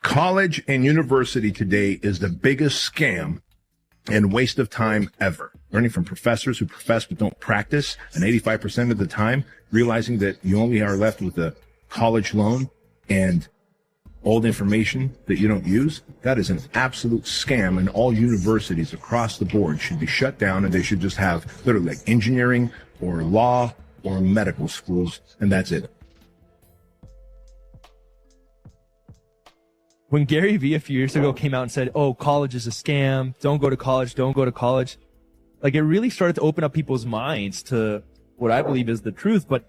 College and university today is the biggest scam and waste of time ever. Learning from professors who profess but don't practice, and 85% of the time realizing that you only are left with a college loan and old information that you don't use. That is an absolute scam, and all universities across the board should be shut down, and they should just have literally like engineering or law or medical schools, and that's it. When Gary Vee a few years ago came out and said, oh, college is a scam, don't go to college, don't go to college, like it really started to open up people's minds to what I believe is the truth. But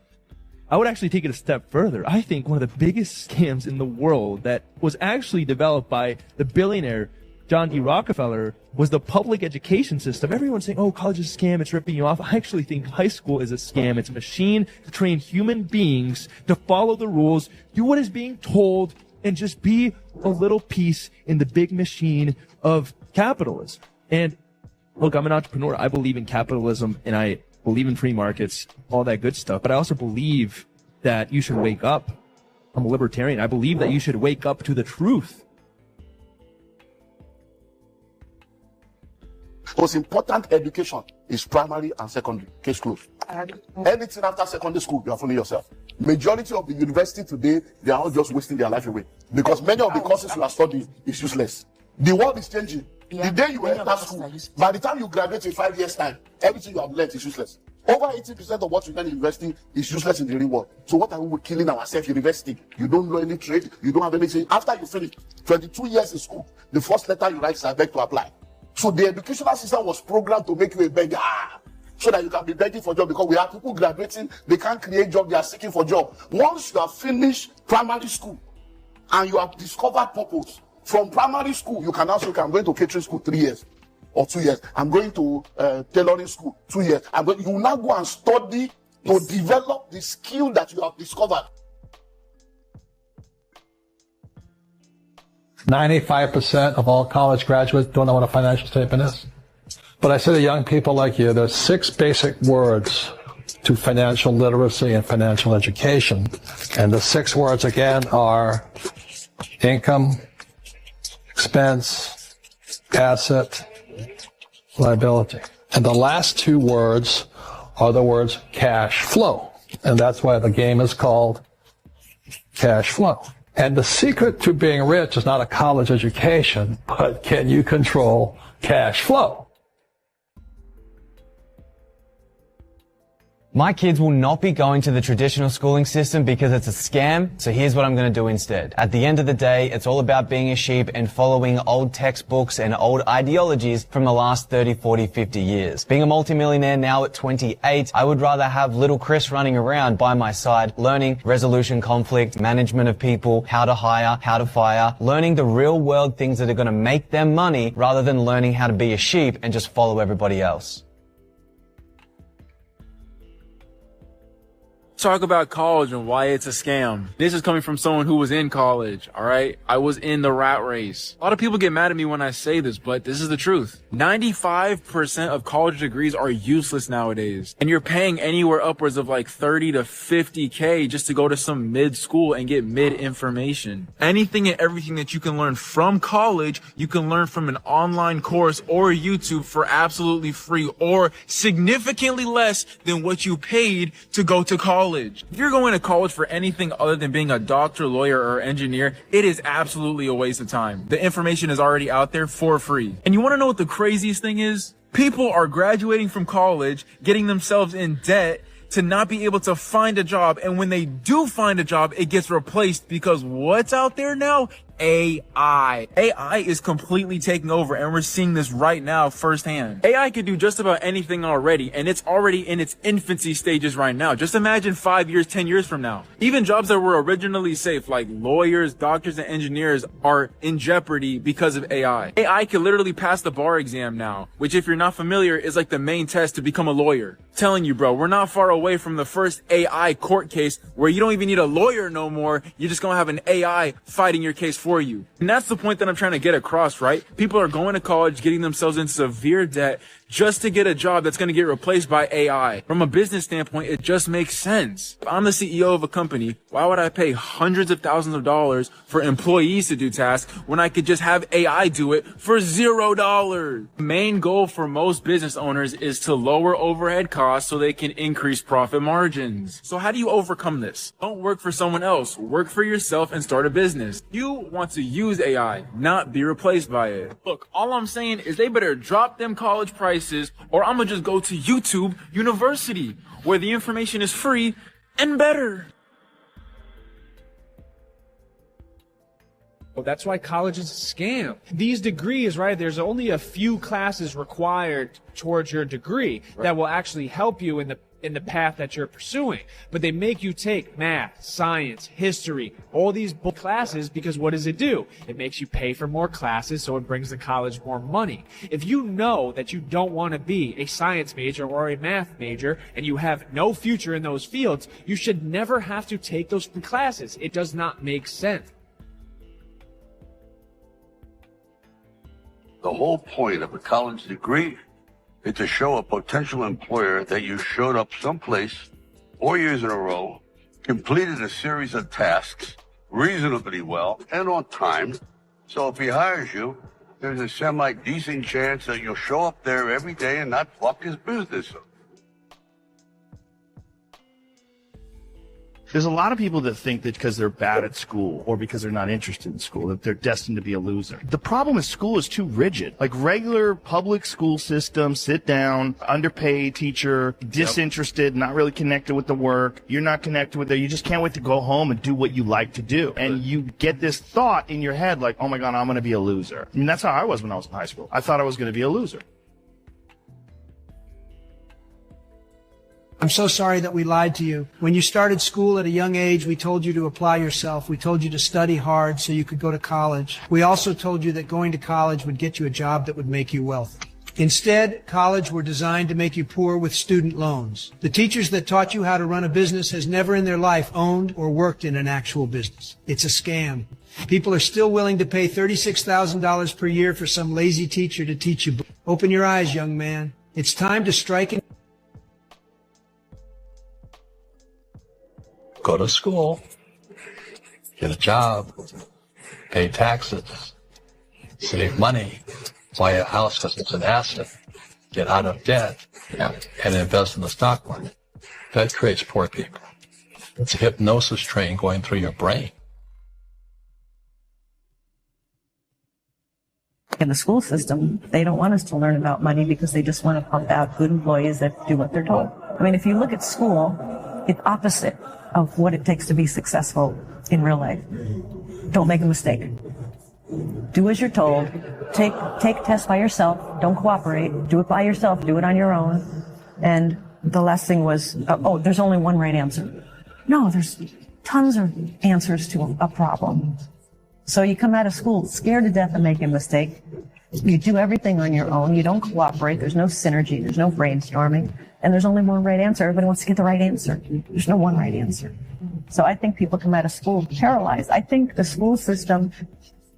I would actually take it a step further. I think one of the biggest scams in the world that was actually developed by the billionaire John D. Rockefeller was the public education system. Everyone's saying, oh, college is a scam, it's ripping you off. I actually think high school is a scam. It's a machine to train human beings to follow the rules, do what is being told, and just be a little piece in the big machine of capitalism. And look, I'm an entrepreneur. I believe in capitalism and I believe in free markets, all that good stuff. But I also believe that you should wake up. I'm a libertarian. I believe that you should wake up to the truth. Most important education is primary and secondary. Case closed. Anything after secondary school, you are fooling yourself. Majority of the university today, they are all just wasting their life away. Because many of the courses you are studying is useless. The world is changing. The day you enter school, by the time you graduate in 5 years' time, everything you have learned is useless. Over 80% of what you learn in university is useless in the real world. So what are we killing ourselves in university? You don't know any trade, you don't have anything. After you finish 22 years in school, the first letter you write is I beg to apply. So the educational system was programmed to make you a beggar, so that you can be begging for job, because we have people graduating, they can't create job, they are seeking for job. Once you have finished primary school and you have discovered purpose, from primary school, you can also, I'm going to catering school 3 years or 2 years. I'm going to tailoring school 2 years. You will now go and study to develop the skill that you have discovered. 95% of all college graduates don't know what a financial statement is. But I say to young people like you, there's 6 basic words to financial literacy and financial education. And the 6 words, again, are income, expense, asset, liability. And the last 2 words are the words cash flow. And that's why the game is called cash flow. And the secret to being rich is not a college education, but can you control cash flow? My kids will not be going to the traditional schooling system because it's a scam, so here's what I'm going to do instead. At the end of the day, it's all about being a sheep and following old textbooks and old ideologies from the last 30, 40, 50 years. Being a multimillionaire now at 28, I would rather have little Chris running around by my side, learning resolution, conflict, management of people, how to hire, how to fire, learning the real world things that are going to make them money rather than learning how to be a sheep and just follow everybody else. Talk about college and why it's a scam. This is coming from someone who was in college, all right? I was in the rat race. A lot of people get mad at me when I say this, but this is the truth. 95% of college degrees are useless nowadays. And you're paying anywhere upwards of like 30 to 50K just to go to some mid school and get mid information. Anything and everything that you can learn from college, you can learn from an online course or YouTube for absolutely free or significantly less than what you paid to go to college. If you're going to college for anything other than being a doctor, lawyer, or engineer, it is absolutely a waste of time. The information is already out there for free. And you want to know what the craziest thing is? People are graduating from college, getting themselves in debt to not be able to find a job. And when they do find a job, it gets replaced because what's out there now? AI. AI is completely taking over, and we're seeing this right now firsthand. AI can do just about anything already, and it's already in its infancy stages right now. Just imagine 5 years, 10 years from now. Even jobs that were originally safe, like lawyers, doctors, and engineers, are in jeopardy because of AI. AI can literally pass the bar exam now, which if you're not familiar is like the main test to become a lawyer. Telling you, bro, we're not far away from the first AI court case where you don't even need a lawyer no more. You're just gonna have an AI fighting your case for you. And that's the point that I'm trying to get across, right? People are going to college, getting themselves in severe debt just to get a job that's going to get replaced by AI. From a business standpoint, it just makes sense. If I'm the CEO of a company, why would I pay hundreds of thousands of dollars for employees to do tasks when I could just have AI do it for $0? The main goal for most business owners is to lower overhead costs so they can increase profit margins. So how do you overcome this? Don't work for someone else. Work for yourself and start a business. You want to use AI, not be replaced by it. Look, all I'm saying is they better drop them college prices, or I'm gonna just go to YouTube University, where the information is free and better. Well, that's why college is a scam. These degrees, right, there's only a few classes required towards your degree that will actually help you in the path that you're pursuing. But they make you take math, science, history, all these classes, because what does it do? It makes you pay for more classes, so it brings the college more money. If you know that you don't want to be a science major or a math major, and you have no future in those fields, you should never have to take those classes. It does not make sense. The whole point of a college degree is to show a potential employer that you showed up someplace 4 years in a row, completed a series of tasks reasonably well and on time. So if he hires you, there's a semi-decent chance that you'll show up there every day and not fuck his business up. There's a lot of people that think that because they're bad at school or because they're not interested in school, that they're destined to be a loser. The problem is school is too rigid. Like regular public school system, sit down, underpaid teacher, disinterested, not really connected with the work. You're not connected with it. You just can't wait to go home and do what you like to do. And you get this thought in your head like, oh my God, I'm going to be a loser. I mean, that's how I was when I was in high school. I thought I was going to be a loser. I'm so sorry that we lied to you. When you started school at a young age, we told you to apply yourself. We told you to study hard so you could go to college. We also told you that going to college would get you a job that would make you wealthy. Instead, college were designed to make you poor with student loans. The teachers that taught you how to run a business has never in their life owned or worked in an actual business. It's a scam. People are still willing to pay $36,000 per year for some lazy teacher to teach you. Open your eyes, young man. It's time to strike. Go to school, get a job, pay taxes, save money, buy a house because it's an asset, get out of debt, and invest in the stock market. That creates poor people. It's a hypnosis train going through your brain. In the school system, they don't want us to learn about money because they just want to pump out good employees that do what they're told. I mean, if you look at school, it's opposite of what it takes to be successful in real life. Don't make a mistake. Do as you're told. Take tests by yourself. Don't cooperate. Do it by yourself. Do it on your own. And the last thing was, there's only one right answer. No, there's tons of answers to a problem. So you come out of school scared to death of making a mistake. You do everything on your own. You don't cooperate. There's no synergy. There's no brainstorming. And there's only one right answer. Everybody wants to get the right answer. There's no one right answer. So I think people come out of school paralyzed. I think the school system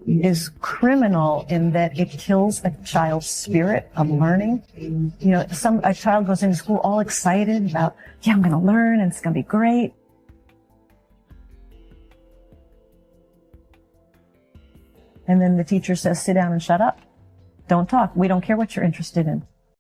is criminal in that it kills a child's spirit of learning. You know, a child goes into school all excited about, yeah, I'm going to learn and it's going to be great. And then the teacher says, sit down and shut up. Don't talk. We don't care what you're interested in.